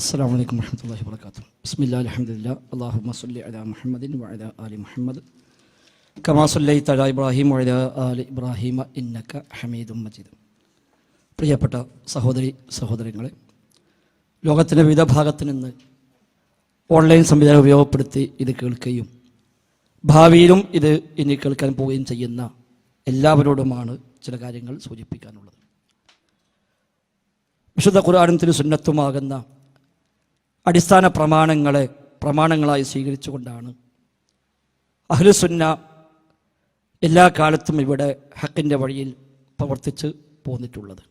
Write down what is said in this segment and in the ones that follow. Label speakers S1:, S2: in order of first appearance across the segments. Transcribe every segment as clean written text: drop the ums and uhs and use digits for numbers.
S1: അസ്സലാമു അലൈക്കും വറഹ്മത്തുള്ളാഹി വബറകാതുഹു. ബിസ്മില്ലാഹിൽ ഹംദുലില്ലാഹ് അല്ലാഹുമ്മ സ്വല്ലി അലാ മുഹമ്മദിൻ വഅലാ ആലി മുഹമ്മദ് കമാ സ്വല്ലൈത അലാ ഇബ്രാഹിം വഅലാ ആലി ഇബ്രാഹിം ഇന്നക ഹമീദും മജീദ്. പ്രിയപ്പെട്ട സഹോദരങ്ങളെ, ലോകത്തിൻ്റെ വിവിധ ഭാഗത്ത് നിന്ന് ഓൺലൈൻ സംവിധാനം ഉപയോഗപ്പെടുത്തി ഇത് കേൾക്കുകയും ഭാവിയിലും ഇത് ഇനി കേൾക്കാൻ പോവുകയും ചെയ്യുന്ന എല്ലാവരോടുമാണ് ചില കാര്യങ്ങൾ സൂചിപ്പിക്കാനുള്ളത്. വിശുദ്ധ ഖുർആനും തിരുസുന്നത്തുമാകുന്ന അടിസ്ഥാന പ്രമാണങ്ങളായി സ്വീകരിച്ചുകൊണ്ടാണ് അഹ്ലുസുന്ന എല്ലാ കാലത്തും ഇവിടെ ഹക്കിൻ്റെ വഴിയിൽ പ്രവർത്തിച്ച് പോന്നിട്ടുള്ളത്.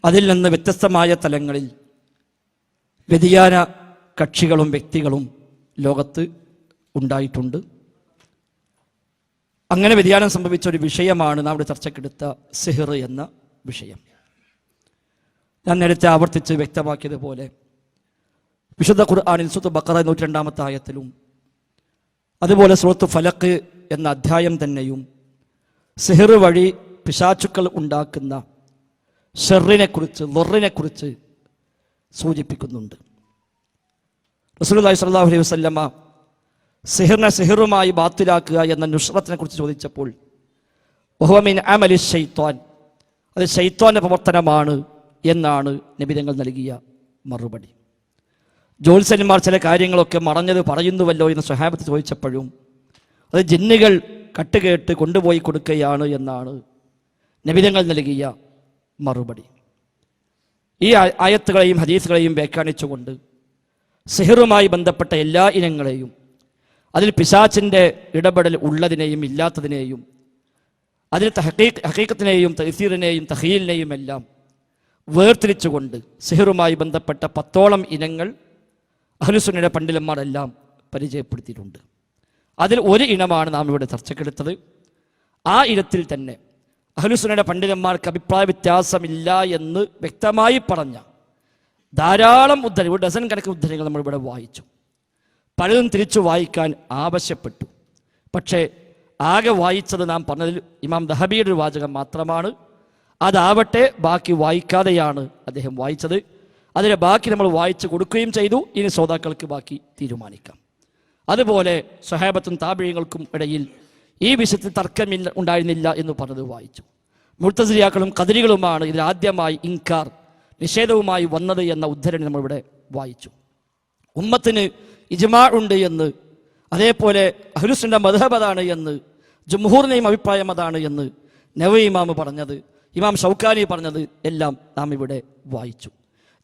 S1: അതിൽ നിന്ന് വ്യത്യസ്തമായ തലങ്ങളിൽ വ്യതിയാന കക്ഷികളും വ്യക്തികളും ലോകത്ത് ഉണ്ടായിട്ടുണ്ട്. അങ്ങനെ വ്യതിയാനം സംഭവിച്ച ഒരു വിഷയമാണ് നാം ഇവിടെ ചർച്ചയ്ക്കെടുത്ത സിഹർ എന്ന വിഷയം. ഞാൻ നേരത്തെ ആവർത്തിച്ച് വ്യക്തമാക്കിയതുപോലെ വിശുദ്ധ ഖുർആനിൽ സൂറത്ത് ബഖറ 102 ആയത്തിലും അതുപോലെ സൂറത്ത് ഫലഖ് എന്ന അധ്യായം തന്നെയും സിഹർ വഴി പിശാചുക്കൾ ഉണ്ടാക്കുന്ന ഷർറിനെക്കുറിച്ച് സൂചിപ്പിക്കുന്നുണ്ട്. റസൂലുള്ളാഹി സ്വല്ലല്ലാഹു അലൈഹി വസല്ലമ സിഹറിനെ സിഹറുമായി ബാത്തിലാക്കുക എന്ന നുസ്റത്തിനെ കുറിച്ച് ചോദിച്ചപ്പോൾ വഹുവ മിൻ അമലി ശൈത്വാൻ, അത് ശൈത്വാന്റെ പ്രവർത്തനമാണ് എന്നാണ് നബി തങ്ങൾ നൽകിയ മറുപടി. ജ്യോത്സ്യന്മാർ ചില കാര്യങ്ങളൊക്കെ മറഞ്ഞത് പറയുന്നുവല്ലോ എന്ന് സ്വഹാബത്ത് ചോദിച്ചപ്പോഴും അത് ജിന്നുകൾ കട്ടുകേട്ട് കൊണ്ടുപോയി കൊടുക്കുകയാണ് എന്നാണ് നബി തങ്ങൾ നൽകിയ മറുപടി. ഈ ആയത്തുകളെയും ഹദീസുകളെയും വ്യാഖ്യാനിച്ചുകൊണ്ട് സിഹറുമായി ബന്ധപ്പെട്ട എല്ലാ ഇനങ്ങളെയും, അതിൽ പിശാചിൻ്റെ ഇടപെടൽ ഉള്ളതിനെയും ഇല്ലാത്തതിനെയും, അതിൽ ഹഖീഖത്തിനെയും തഫ്സീറിനെയും തഖീലിനെയും എല്ലാം വേർതിരിച്ചുകൊണ്ട് സിഹറുമായി ബന്ധപ്പെട്ട 10ഓളം ഇനങ്ങൾ അഹ്ലുസുന്നയുടെ പണ്ഡിതന്മാരെല്ലാം പരിചയപ്പെടുത്തിയിട്ടുണ്ട്. അതിൽ ഒരു ഇനമാണ് നാം ഇവിടെ ചർച്ചക്കെടുത്തത്. ആ ഇനത്തിൽ തന്നെ അഹ്ലുസുന്നയുടെ പണ്ഡിതന്മാർക്ക് അഭിപ്രായ വ്യത്യാസമില്ല എന്ന് വ്യക്തമായി പറഞ്ഞ ധാരാളം ഉദ്ധരണി, ഒരു ഡസൻ കണക്കിന് ഉദ്ധരണികൾ നമ്മളിവിടെ വായിച്ചു. പലതും തിരിച്ചു വായിക്കാൻ ആവശ്യപ്പെട്ടു. പക്ഷേ ആകെ വായിച്ചത് നാം പറഞ്ഞതിൽ ഇമാം ദഹബിയുടെ ഒരു വാചകം മാത്രമാണ്. അതാവട്ടെ ബാക്കി വായിക്കാതെയാണ് അദ്ദേഹം വായിച്ചത്. അതിലെ ബാക്കി നമ്മൾ വായിച്ചു കൊടുക്കുകയും ചെയ്തു. ഇനി ശ്രോതാക്കൾക്ക് ബാക്കി തീരുമാനിക്കാം. അതുപോലെ സ്വഹാബത്തും താബിഈങ്ങൾക്കും ഇടയിൽ ഈ വിഷയത്തിൽ തർക്കമില്ല ഉണ്ടായിരുന്നില്ല എന്ന് പറഞ്ഞത് വായിച്ചു. മുഅ്തസിലിയാക്കളും ഖദരികളുമാണ് ഇതിൽ ആദ്യമായി ഇൻകാർ, നിഷേധവുമായി വന്നത് എന്ന ഉദ്ധരണി നമ്മളിവിടെ വായിച്ചു. ഉമ്മത്തിന് ഇജ്മാ ഉണ്ട് എന്ന്, അതേപോലെ അഹ്ലുസുന്ന മദ്ഹബ് അതാണ് എന്ന്, ജംഹൂറിനെയും അഭിപ്രായം അതാണ് എന്ന് നവവി ഇമാം പറഞ്ഞത്, ഇമാം ഷൗക്കാനി പറഞ്ഞത് എല്ലാം നാം ഇവിടെ വായിച്ചു.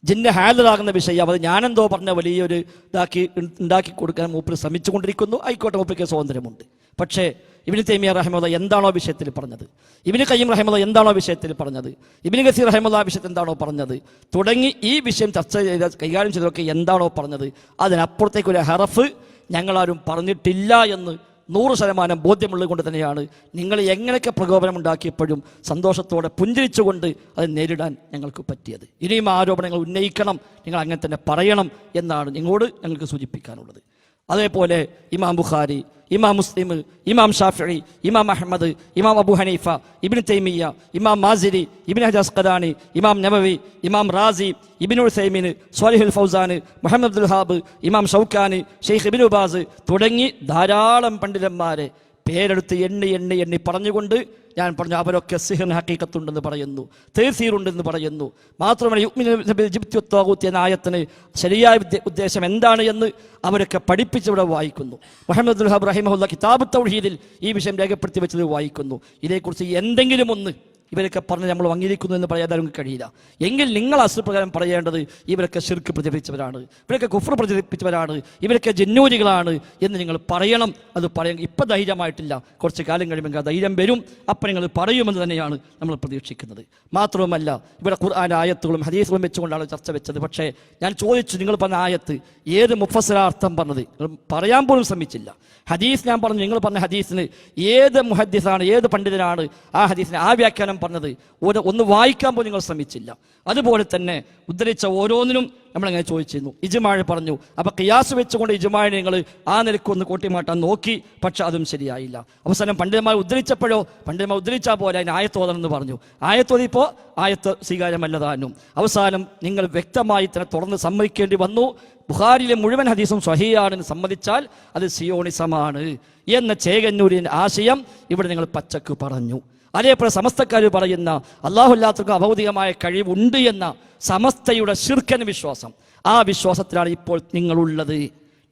S1: ജിന്ന് ഹാജരാകുന്ന വിഷയം അത് ഞാനെന്തോ പറഞ്ഞ വലിയൊരു ഉണ്ടാക്കി കൊടുക്കാൻ മൂപ്പർ ശ്രമിച്ചുകൊണ്ടിരിക്കുന്നു. ആയിക്കോട്ടെ, മൂപ്പർക്ക് സ്വാതന്ത്ര്യമുണ്ട്. പക്ഷേ ഇബ്നു തൈമിയ്യ റഹിമഹുല്ലാഹ് എന്താണോ വിഷയത്തിൽ പറഞ്ഞത്, ഇബ്നു ഖയ്യിം റഹിമഹുല്ലാഹ് എന്താണോ വിഷയത്തിൽ പറഞ്ഞത്, ഇബ്നു കസീർ റഹിമഹുല്ലാഹ് വിഷയത്തിൽ എന്താണോ പറഞ്ഞത്, തുടങ്ങി ഈ വിഷയം ചർച്ച ചെയ്ത് കൈകാര്യം ചെയ്തതൊക്കെ എന്താണോ പറഞ്ഞത്, അതിനപ്പുറത്തേക്കൊരു ഹറഫ് ഞങ്ങളാരും പറഞ്ഞിട്ടില്ല എന്ന് 100% ബോധ്യമുള്ളത് കൊണ്ട് തന്നെയാണ് നിങ്ങൾ എങ്ങനെയൊക്കെ പ്രകോപനം ഉണ്ടാക്കിയപ്പോഴും സന്തോഷത്തോടെ പുഞ്ചിരിച്ചുകൊണ്ട് അത് നേരിടാൻ ഞങ്ങൾക്ക് പറ്റിയത്. ഇനിയും ആരോപണങ്ങൾ ഉന്നയിക്കണം, നിങ്ങൾ അങ്ങനെ തന്നെ പറയണം എന്നാണ് ഞങ്ങൾക്ക് സൂചിപ്പിക്കാനുള്ളത്. അതേപോലെ ഇമാം ബുഖാരി, ഇമാം മുസ്ലിം, ഇമാം ഷാഫിഈ, ഇമാം അഹ്മദ്, ഇമാം അബൂ ഹനീഫ, ഇബ്നു തൈമിയ്യ, ഇമാം മാസിരി, ഇബ്നു ഹജർ അസ്ഖലാനി, ഇമാം നവവി, ഇമാം റാസി, ഇബ്നു ഉസൈമീൻ, സ്വാലിഹുൽ ഫൗസാൻ, മുഹമ്മദ് അബ്ദുൽ വഹാബ്, ഇമാം ഷൗക്കാനി, ഷെയ്ഖ് ഇബ്നു ബാസ് തുടങ്ങി ധാരാളം പണ്ഡിതന്മാരെ പേരെടുത്ത് എണ്ണി പറഞ്ഞുകൊണ്ട് ഞാൻ പറഞ്ഞു അവരൊക്കെ സിഹറിന് ഹഖീഖത്തുണ്ടെന്ന് പറയുന്നു, തഫ്സീറുണ്ടെന്ന് പറയുന്നു. മാത്രമല്ല യുഅ്മിനൂന ബിൽ ജിബ്തി വത്വാഗൂത്ത് എന്ന ആയത്തിന് ശരിയായ ഉദ്ദേശം എന്താണ് എന്ന് അവരൊക്കെ പഠിപ്പിച്ചിവിടെ വായിക്കുന്നു. മുഹമ്മദ് അബ്ദുൽ വഹാബ് റഹിമഹുല്ലാഹ് കിതാബ് തൗഹീദിൽ ഈ വിഷയം രേഖപ്പെടുത്തി വെച്ചത് വായിക്കുന്നു. ഇതേക്കുറിച്ച് എന്തെങ്കിലും ഒന്ന് ഇവരൊക്കെ പറഞ്ഞ് നമ്മൾ അംഗീകരിക്കുന്നു എന്ന് പറയാൻ നമുക്ക് കഴിയില്ല. എങ്കിൽ നിങ്ങൾ അസുപ്രകാരം പറയേണ്ടത് ഇവരൊക്കെ ശിർക്ക് പ്രചരിപ്പിച്ചവരാണ്, ഇവരൊക്കെ കുഫ്ർ പ്രചരിപ്പിച്ചവരാണ്, ഇവരൊക്കെ ജിന്നൂരികളാണ് എന്ന് നിങ്ങൾ പറയണം. അത് പറയാൻ ഇപ്പം ധൈര്യമായിട്ടില്ല, കുറച്ച് കാലം കഴിയുമ്പോൾ ആ ധൈര്യം വരും. അപ്പം നിങ്ങൾ പറയുമെന്ന് തന്നെയാണ് നമ്മൾ പ്രതീക്ഷിക്കുന്നത്. മാത്രവുമല്ല ഇവിടെ ഖുർആൻ ആയത്തുകളും ഹദീസുകളും വെച്ചുകൊണ്ടാണ് ചർച്ച വെച്ചത്. പക്ഷേ ഞാൻ ചോദിച്ചു, നിങ്ങൾ പറഞ്ഞ ആയത്ത് ഏത് മുഫസ്സിറാ അർത്ഥം പറഞ്ഞത്? നിങ്ങൾ പറയാൻ പോലും ശ്രമിച്ചില്ല. ഹദീസ് ഞാൻ പറഞ്ഞു, നിങ്ങൾ പറഞ്ഞ ഹദീസിന് ഏത് മുഹദ്ദിസാണ്, ഏത് പണ്ഡിതനാണ് ആ ഹദീസിന് ആ വ്യാഖ്യാനം പറഞ്ഞത്. ഒന്ന് വായിക്കാൻ പോലും നിങ്ങൾ ശ്രമിച്ചില്ല. അതുപോലെ തന്നെ ഉദ്ധരിച്ച ഓരോന്നിനും നമ്മളങ്ങനെ ചോദിച്ചിരുന്നു. ഇജ്മാഴ് പറഞ്ഞു. അപ്പോൾ ഖിയാസ് വെച്ചുകൊണ്ട് ഇജ്മാഴിനെ നിങ്ങൾ ആ നിലക്കൊന്ന് കൂട്ടിമാട്ടാൻ നോക്കി, പക്ഷെ അതും ശരിയായില്ല. അവസാനം പണ്ഡിതന്മാർ ഉദ്ധരിച്ചപ്പോഴോ പണ്ഡിതന്മാർ ഉദ്ധരിച്ചാൽ പോലെ അതിന് ആയത്തോതണമെന്ന് പറഞ്ഞു. ആയത്തോതിപ്പോൾ ആയത്ത് സ്വീകാര്യമല്ലതാനും. അവസാനം നിങ്ങൾ വ്യക്തമായി തന്നെ തുറന്ന് സമ്മതിക്കേണ്ടി വന്നു. ബുഖാരിയിലെ മുഴുവൻ ഹദീസും സ്വഹീഹാണെന്ന് സമ്മതിച്ചാൽ അത് സിയോണിസമാണ് എന്ന ചേകന്നൂരിൻ്റെ ആശയം ഇവിടെ നിങ്ങൾ പച്ചക്ക് പറഞ്ഞു. അതേപോലെ സമസ്തക്കാർ പറയുന്ന അല്ലാഹുല്ലാത്തവർക്ക് അഭൗതികമായ കഴിവുണ്ട് എന്ന സമസ്തയുടെ ശിർക്കൻ വിശ്വാസം, ആ വിശ്വാസത്തിലാണ് ഇപ്പോൾ നിങ്ങളുള്ളത്.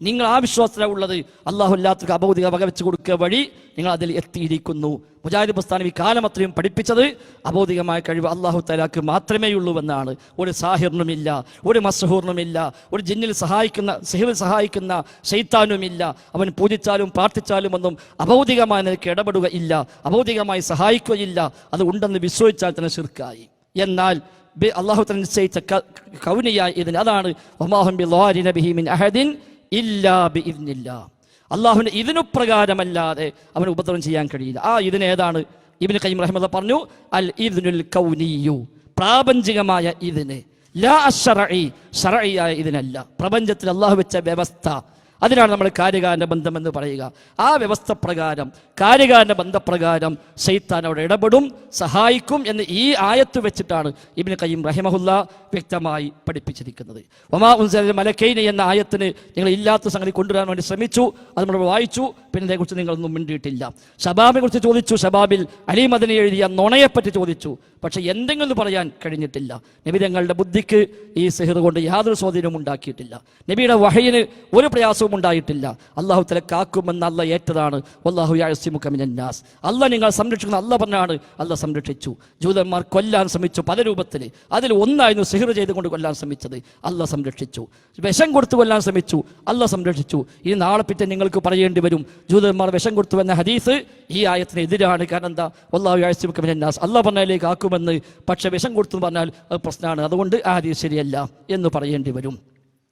S1: നിങ്ങൾ ആ വിശ്വാസത്തിലാണ് ഉള്ളത്. അല്ലാഹുല്ലാത്തവർക്ക് അഭൗതിക വകവെച്ച് കൊടുക്കുക വഴി നിങ്ങൾ അതിൽ എത്തിയിരിക്കുന്നു. മുജാഹിദ് പ്രസ്ഥാനം ഈ കാലം അത്രയും പഠിപ്പിച്ചത് അഭൗതികമായ കഴിവ് അല്ലാഹു തആലാക്ക് മാത്രമേ ഉള്ളൂവെന്നാണ്. ഒരു സാഹിറിനുമില്ല, ഒരു മസ്ഹൂറിനുമില്ല, ഒരു ജിന്നിൽ സഹായിക്കുന്ന സിഹിറിൽ സഹായിക്കുന്ന ശൈത്താനുമില്ല. അവൻ പൂജിച്ചാലും പ്രാർത്ഥിച്ചാലും ഒന്നും അഭൗതികമായ നിലയ്ക്ക് ഇടപെടുക ഇല്ല, അഭൗതികമായി സഹായിക്കുകയില്ല. അത് ഉണ്ടെന്ന് വിശ്വസിച്ചാൽ തന്നെ ശിർക്കായി. എന്നാൽ അല്ലാഹു തആല നിശ്ചയിച്ച കൗനിയായ ഇതിന് അതാണ് വമാഹും ബിളാരിന ബിഹി മിൻ അഹദിൻ ഇല്ലാ ബിഇദ്നില്ലാ. അള്ളാഹുവിൻ്റെ ഇതിനു പ്രകാരമല്ലാതെ അവന് ഉപദ്രവം ചെയ്യാൻ കഴിയില്ല. ആ ഇതിനേതാണ്? ഇബ്നു ഖയ്യിം റഹിമഹുല്ലാഹ് പറഞ്ഞു, അൽ ഇദ്നുൽ കൗനിയു, പ്രാപഞ്ചികമായ ഇതിന്, ലാ അശ്ശറഈ, ശറഈയായ ഇതിനല്ല. പ്രപഞ്ചത്തിൽ അള്ളാഹു വെച്ച വ്യവസ്ഥ, അതിനാണ് നമ്മൾ കാര്യകാരൻ്റെ ബന്ധം എന്ന് പറയുക. ആ വ്യവസ്ഥ പ്രകാരം, കാര്യകാരൻ്റെ ബന്ധപ്രകാരം ശൈത്താൻ അവിടെ ഇടപെടും, സഹായിക്കും എന്ന് ഈ ആയത്ത് വെച്ചിട്ടാണ് ഇബ്നു ഖയ്യിം റഹിമഹുല്ലാഹ് വ്യക്തമായി പഠിപ്പിച്ചിരിക്കുന്നത്. വമാ ഉൻസില മലക്കൈനി എന്ന ആയത്തിന് നിങ്ങൾ ഇല്ലാത്ത സംഗതി കൊണ്ടുവരാൻ വേണ്ടി ശ്രമിച്ചു. അത് നമ്മൾ വായിച്ചു. പിന്നെ ഇതിനെക്കുറിച്ച് നിങ്ങളൊന്നും മിണ്ടിയിട്ടില്ല. ഷബാബിനെ കുറിച്ച് ചോദിച്ചു. ഷബാബിൽ അലി മദനി എഴുതിയ നുണയെപ്പറ്റി ചോദിച്ചു. പക്ഷെ എന്തെങ്കിലും പറയാൻ കഴിഞ്ഞിട്ടില്ല. നബി തങ്ങളുടെ ബുദ്ധിക്ക് ഈ സിഹർ കൊണ്ട് യാതൊരു സ്വാധീനവും ഉണ്ടാക്കിയിട്ടില്ല. നബിയുടെ വഹയിന് ഒരു പ്രയാസവും ഉണ്ടായിട്ടില്ല. അള്ളാഹു തആല കാക്കുമെന്ന് അല്ല ഏറ്റതാണ്. വല്ലാഹു യഅസിമുക മിനന്നാസ്. അല്ല നിങ്ങൾ സംരക്ഷിക്കുന്ന അല്ല പറഞ്ഞാണ്. അല്ല സംരക്ഷിച്ചു. ജൂതന്മാർ കൊല്ലാൻ ശ്രമിച്ചു പല രൂപത്തിൽ. അതിൽ ഒന്നായിരുന്നു സിഹർ ചെയ്തുകൊണ്ട് കൊല്ലാൻ ശ്രമിച്ചത്. അല്ല സംരക്ഷിച്ചു. വിഷം കൊടുത്തു കൊല്ലാൻ ശ്രമിച്ചു. അല്ല സംരക്ഷിച്ചു. ഇനി നാളെ പിറ്റേ നിങ്ങൾക്ക് പറയേണ്ടി വരും ജൂതന്മാർ വിഷം കൊടുത്തു എന്ന ഹദീസ് ഈ ആയത്തിന് എതിരാണ്. കാരണം എന്താ? വല്ലാഹു യഅസിമുക മിനന്നാസ്, അല്ല പറഞ്ഞാലേക്ക് ആക്കുമെന്ന്. പക്ഷെ വിഷം കൊടുത്തു പറഞ്ഞാൽ അത് പ്രശ്നമാണ്. അതുകൊണ്ട് ആ ഹദീസ് ശരിയല്ല എന്ന് പറയേണ്ടി വരും.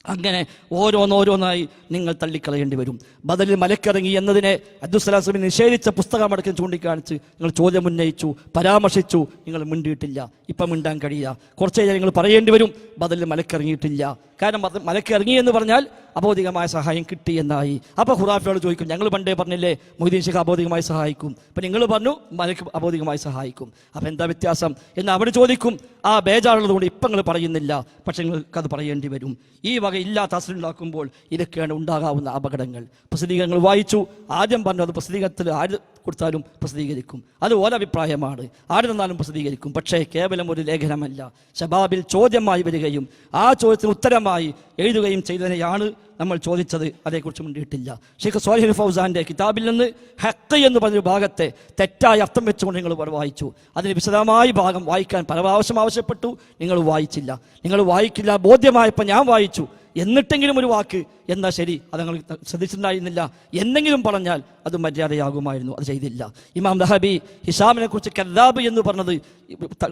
S1: അങ്ങനെ ഓരോന്നോരോന്നായി നിങ്ങൾ തള്ളിക്കളയേണ്ടി വരും. ബദലിൽ മലക്കിറങ്ങി എന്നതിനെ അബ്ദുസ്സലാം നിഷേധിച്ച പുസ്തകമടക്കം ചൂണ്ടിക്കാണിച്ച് നിങ്ങൾ ചോദ്യം ഉന്നയിച്ചു, പരാമർശിച്ചു. നിങ്ങൾ മിണ്ടിയിട്ടില്ല. ഇപ്പം മിണ്ടാൻ കഴിയുക. കുറച്ച് കഴിഞ്ഞാൽ നിങ്ങൾ പറയേണ്ടി വരും ബദലിൽ മലക്കിറങ്ങിയിട്ടില്ല. കാരണം മലക്കിറങ്ങി എന്ന് പറഞ്ഞാൽ അബോധികമായ സഹായം കിട്ടി എന്നായി. അപ്പോൾ ഖുറാഫിയോട് ചോദിക്കും, ഞങ്ങൾ പണ്ടേ പറഞ്ഞില്ലേ മൊയ്തീൻ ഷേഖ് അബോധികമായി സഹായിക്കും, അപ്പം നിങ്ങൾ പറഞ്ഞു മലക്ക് അബോധികമായി സഹായിക്കും. അപ്പം എന്താ വ്യത്യാസം എന്ന് അവിടെ ചോദിക്കും. ആ ബേജാറുള്ളതുകൊണ്ട് ഇപ്പം നിങ്ങൾ പറയുന്നില്ല, പക്ഷെ നിങ്ങൾക്കത് പറയേണ്ടി വരും. ഈ വക ഇല്ലാത്ത അസുണ്ടാക്കുമ്പോൾ ഇതൊക്കെയാണ് ഉണ്ടാകാവുന്ന അപകടങ്ങൾ. പ്രസിദ്ധീകരണങ്ങൾ വായിച്ചു. ആദ്യം പറഞ്ഞു അത് പ്രസിദ്ധീകരണത്തിൽ ആര് കൊടുത്താലും പ്രസിദ്ധീകരിക്കും, അത് ഓരഭിപ്രായമാണ്, ആര് തന്നാലും പ്രസിദ്ധീകരിക്കും. പക്ഷേ കേവലം ഒരു ലേഖനമല്ല, ഷബാബിൽ ചോദ്യമായി വരികയും ആ ചോദ്യത്തിന് ഉത്തരമായി എഴുതുകയും ചെയ്തതിനെയാണ് നമ്മൾ ചോദിച്ചത്. അതേക്കുറിച്ച് മുണ്ടിയിട്ടില്ല. ഷെയ്ഖ് സ്വാലിഹ് ഫൗസാന്റെ കിതാബിൽ നിന്ന് ഹഖ് എന്ന് പറഞ്ഞൊരു ഭാഗത്തെ തെറ്റായ അർത്ഥം വെച്ചുകൊണ്ട് നിങ്ങൾ വായിച്ചു. അതിന് വിശദമായ ഭാഗം വായിക്കാൻ പല പ്രാവശ്യം ആവശ്യപ്പെട്ടു. നിങ്ങൾ വായിച്ചില്ല. നിങ്ങൾ വായിക്കില്ല ബോധ്യമായപ്പോൾ ഞാൻ വായിച്ചു. എന്നിട്ടെങ്കിലും ഒരു വാക്ക് എന്നാ ശരി, അത് ഞങ്ങൾ ശ്രദ്ധിച്ചിട്ടുണ്ടായിരുന്നില്ല എന്നെങ്കിലും പറഞ്ഞാൽ അത് മര്യാദയാകുമായിരുന്നു. അത് ചെയ്തില്ല. ഇമാം ദഹബി ഹിഷാമിനെ കുറിച്ച് കദ്ദാബ് എന്ന് പറഞ്ഞത്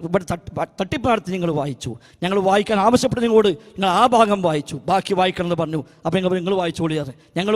S1: ഇവിടെ തട്ടിപ്പ് നടത്തി നിങ്ങൾ വായിച്ചു. ഞങ്ങൾ വായിക്കാൻ ആവശ്യപ്പെട്ട നിങ്ങളോട് നിങ്ങൾ ആ ഭാഗം വായിച്ചു, ബാക്കി വായിക്കണമെന്ന് പറഞ്ഞു. അപ്പം നിങ്ങൾ വായിച്ചോളിയാറ്. ഞങ്ങൾ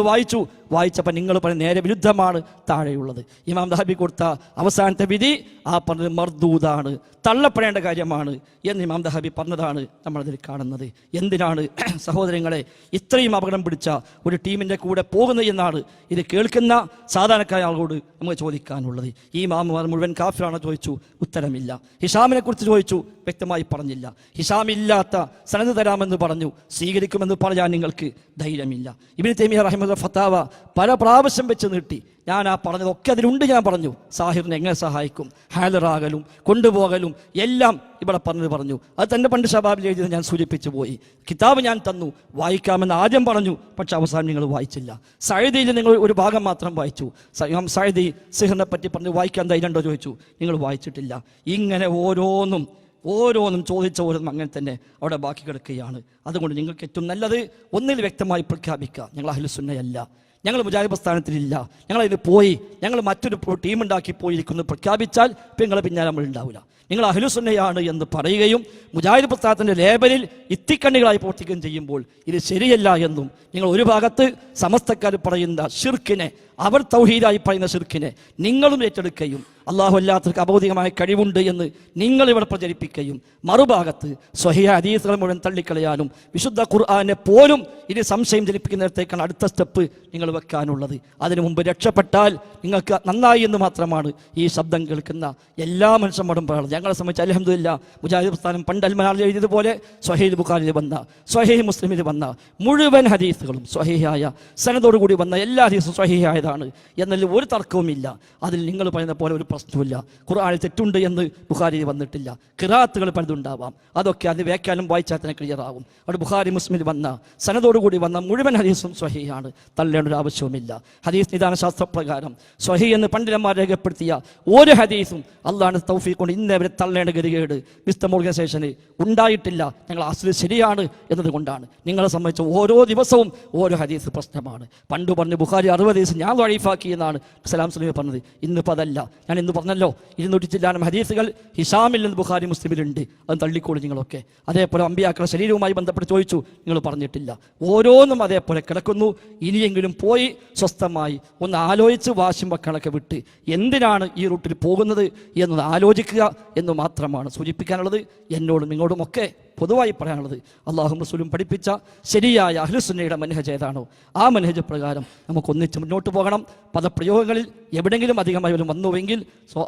S1: വായിച്ചപ്പോൾ നിങ്ങൾ പറഞ്ഞ നേരെ വിരുദ്ധമാണ് താഴെയുള്ളത്. ഇമാം ദഹബി കൊടുത്ത അവസാനത്തെ വിധി ആ പറഞ്ഞത് മർദൂദാണ്, തള്ളപ്പെടേണ്ട കാര്യമാണ് എന്ന് ഇമാം ദഹബി പറഞ്ഞതാണ് നമ്മളതിൽ കാണുന്നത്. എന്തിനാണ് സഹോദരങ്ങളെ ഇത്രയും അപകടം പിടിച്ച ഒരു ടീമിൻ്റെ കൂടെ പോകുന്നത് എന്നാണ് ഇത് കേൾക്കുന്ന സാധാരണക്കാരായ ആളോട് നമുക്ക് ചോദിക്കാനുള്ളത്. ഈ ഇമാമുമാർ മുഴുവൻ കാഫിറാണോ ചോദിച്ചു, ഉത്തരമില്ല. ഹിഷാമിനെ കുറിച്ച് ചോദിച്ചു, വ്യക്തമായി പറഞ്ഞില്ല. ഹിഷാം ഇല്ലാത്ത സനദ് തരാമെന്ന് പറഞ്ഞു, സ്വീകരിക്കുമെന്ന് പറയാൻ നിങ്ങൾക്ക് ധൈര്യമില്ല. ഇബ്നു തൈമിയ്യ റഹിമഹുല്ലാഹ് ഫത്താവ പല പ്രാവശ്യം വെച്ച് നീട്ടി. ഞാൻ ആ പറഞ്ഞതൊക്കെ അതിലുണ്ട്. ഞാൻ പറഞ്ഞു സാഹിറിനെ എങ്ങനെ സഹായിക്കും, ഹാലറാകലും കൊണ്ടുപോകലും എല്ലാം ഇവിടെ പറഞ്ഞു. അത് തന്നെ പണ്ട് ഷബാബിൽ എഴുതിയത് ഞാൻ സൂചിപ്പിച്ചു പോയി. കിതാബ് ഞാൻ തന്നു, വായിക്കാമെന്ന് ആദ്യം പറഞ്ഞു, പക്ഷെ അവസാനം നിങ്ങൾ വായിച്ചില്ല. സഅദിയിൽ നിങ്ങൾ ഒരു ഭാഗം മാത്രം വായിച്ചു. ഇമാം സഅദി സിഹറിനെ പറ്റി പറഞ്ഞ് വായിക്കാൻ ധൈര്യമുണ്ടോ ചോദിച്ചു, നിങ്ങൾ വായിച്ചിട്ടില്ല. ഇങ്ങനെ ഓരോന്നും ചോദിച്ച ഓരോന്നും അങ്ങനെ തന്നെ അവിടെ ബാക്കി കിടക്കുകയാണ്. അതുകൊണ്ട് നിങ്ങൾക്ക് ഏറ്റവും നല്ലത് ഒന്നിൽ വ്യക്തമായി പ്രഖ്യാപിക്കുക, ഞങ്ങൾ അഹ്ലുസുന്നയല്ല, ഞങ്ങൾ മുജാഹിദ് പ്രസ്ഥാനത്തിലില്ല, ഞങ്ങളതിന് പോയി, ഞങ്ങൾ മറ്റൊരു ടീമുണ്ടാക്കി പോയിരിക്കുന്നു പ്രഖ്യാപിച്ചാൽ ഇപ്പം നിങ്ങളെ പിന്നാലെ നമ്മൾ ഉണ്ടാവില്ല. നിങ്ങൾ അഹ്ലുസുന്നയാണ് എന്ന് പറയുകയും മുജാഹിദ് പ്രസ്ഥാനത്തിൻ്റെ ലേബലിൽ ഇത്തിക്കണ്ണികളായി പ്രവർത്തിക്കുകയും ചെയ്യുമ്പോൾ ഇത് ശരിയല്ല എന്നും, നിങ്ങൾ ഒരു ഭാഗത്ത് സമസ്തക്കാർ പറയുന്ന ഷിർക്കിനെ അവർ തൗഹീദായി പറയുന്ന ശിർക്കിനെ നിങ്ങളും ഏറ്റെടുക്കുകയും അള്ളാഹു അല്ലാത്തവർക്ക് അബൗദികമായ കഴിവുണ്ട് എന്ന് നിങ്ങളിവിടെ പ്രചരിപ്പിക്കുകയും മറുഭാഗത്ത് സ്വഹീഹ ഹദീസുകൾ മുഴുവൻ തള്ളിക്കളയാനും വിശുദ്ധ ഖുർആനെ പോലും ഇനി സംശയം ജനിപ്പിക്കുന്നിടത്തേക്കാണ് അടുത്ത സ്റ്റെപ്പ് നിങ്ങൾ വെക്കാനുള്ളത്. അതിനു മുമ്പ് രക്ഷപ്പെട്ടാൽ നിങ്ങൾക്ക് നന്നായി എന്ന് മാത്രമാണ് ഈ ശബ്ദം കേൾക്കുന്ന എല്ലാ മനുഷ്യന്മാരും പറയുന്നത്. ഞങ്ങളെ സംബന്ധിച്ച് അൽഹംദുലില്ലാ മുജാഹിദ് പ്രസ്ഥാനം പണ്ട് അൽമനാറിൽ എഴുതിയതുപോലെ സ്വഹീഹ് ബുഖാരിയിൽ വന്ന സ്വഹീഹ് മുസ്ലിമിൽ വന്ന മുഴുവൻ ഹദീസുകളും സ്വഹീഹായ സനദോടുകൂടി വന്ന എല്ലാ ഹദീസും സ്വഹീഹായതാണ് എന്നതിൽ ഒരു തർക്കവുമില്ല. അതിൽ നിങ്ങൾ പറയുന്ന പോലെ ഒരു പ്രശ്നമില്ല. ഖുർആനിൽ തെറ്റുണ്ട് എന്ന് ബുഖാരിയിൽ വന്നിട്ടില്ല. ഖിറാഅത്തുകൾ പലതുണ്ടാവാം, അതൊക്കെ അത് വ്യാഖ്യാനം വായിച്ചാൽ തന്നെ ക്ലിയർ ആവും. അവിടെ ബുഖാരി മുസ്ലിമിൽ വന്ന സനദോടുകൂടി വന്ന മുഴുവൻ ഹദീസും സ്വഹീഹാണ്, തള്ളേണ്ട ഒരു ആവശ്യവുമില്ല. ഹദീസ് നിദാന ശാസ്ത്രപ്രകാരം സ്വഹീഹ് എന്ന് പണ്ഡിതന്മാർ രേഖപ്പെടുത്തിയ ഒരു ഹദീസും അള്ളാഹുവിന്റെ തൗഫീഖ് കൊണ്ട് ഇന്നവരെ തള്ളേണ്ട ഗതികേട് വിസ്ഡം ഓർഗനൈസേഷന് ഉണ്ടായിട്ടില്ല. ഞങ്ങൾ അസ്ല് ശരിയാണ് എന്നതുകൊണ്ടാണ്. നിങ്ങളെ സംബന്ധിച്ച് ഓരോ ദിവസവും ഓരോ ഹദീസ് പ്രശ്നമാണ്. പണ്ട് പറഞ്ഞ് ബുഖാരി 60 ഹദീസ് ഞാൻ വഴീഫാക്കി എന്നാണ് സലാം സുലൈമി പറഞ്ഞത്. ഇന്നിപ്പോൾ അതല്ല. ഞാൻ ഇന്ന് പറഞ്ഞല്ലോ 200 ചില്ലാനം ഹദീസുകൾ ഹിഷാമിൽ നിന്ന് ബുഖാരി മുസ്ലിമിലുണ്ട്. അത് തള്ളിക്കോളൂ നിങ്ങളൊക്കെ. അതേപോലെ അമ്പിയാക്കളുടെ ശരീരവുമായി ബന്ധപ്പെട്ട് ചോദിച്ചു, നിങ്ങൾ പറഞ്ഞിട്ടില്ല. ഓരോന്നും അതേപോലെ കിടക്കുന്നു. ഇനിയെങ്കിലും പോയി സ്വസ്ഥമായി ഒന്ന് ആലോചിച്ച് വാശിയും വക്കളൊക്കെ വിട്ട് എന്തിനാണ് ഈ റൂട്ടിൽ പോകുന്നത് എന്നത് ആലോചിക്കുക എന്ന് മാത്രമാണ് സൂചിപ്പിക്കാനുള്ളത്. എന്നോടും നിങ്ങളോടുമൊക്കെ പൊതുവായി പറയാനുള്ളത്, അള്ളാഹും റസൂലും പഠിപ്പിച്ച ശരിയായ അഹ്ലുസുന്നയുടെ മനഹജ് ഏതാണോ ആ മനഹജ് പ്രകാരം നമുക്ക് ഒന്നിച്ച് മുന്നോട്ട് പോകണം. പദപ്രയോഗങ്ങളിൽ എവിടെയെങ്കിലും അധികമായി വല്ലതും വന്നുവെങ്കിൽ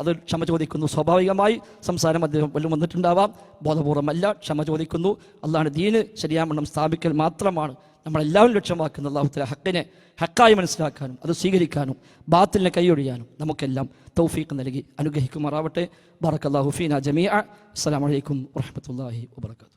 S1: അത് ക്ഷമ ചോദിക്കുന്നു. സ്വാഭാവികമായി സംസാരം അദ്ദേഹം വല്ലതും വന്നിട്ടുണ്ടാവാം, ബോധപൂർവമല്ല, ക്ഷമ ചോദിക്കുന്നു. അള്ളാഹുവിന്റെ ദീന് ശരിയാവണ്ണം സ്ഥാപിക്കൽ മാത്രമാണ് നമ്മളെല്ലാവരും ലക്ഷ്യമാക്കുന്നത്. അള്ളാഹു തആല ഹക്കിനെ ഹക്കായി മനസ്സിലാക്കാനും അത് സ്വീകരിക്കാനും ബാത്തിലിനെ കൈയൊഴിയാനും നമുക്കെല്ലാം തൗഫീഖ് നൽകി അനുഗ്രഹിക്കുമാറാവട്ടെ. ബറക്കല്ലാഹു ഫീനാ ജമീഅ. അസ്സലാമു അലൈക്കും വറഹ്മത്തുള്ളാഹി വബറകാതുഹു.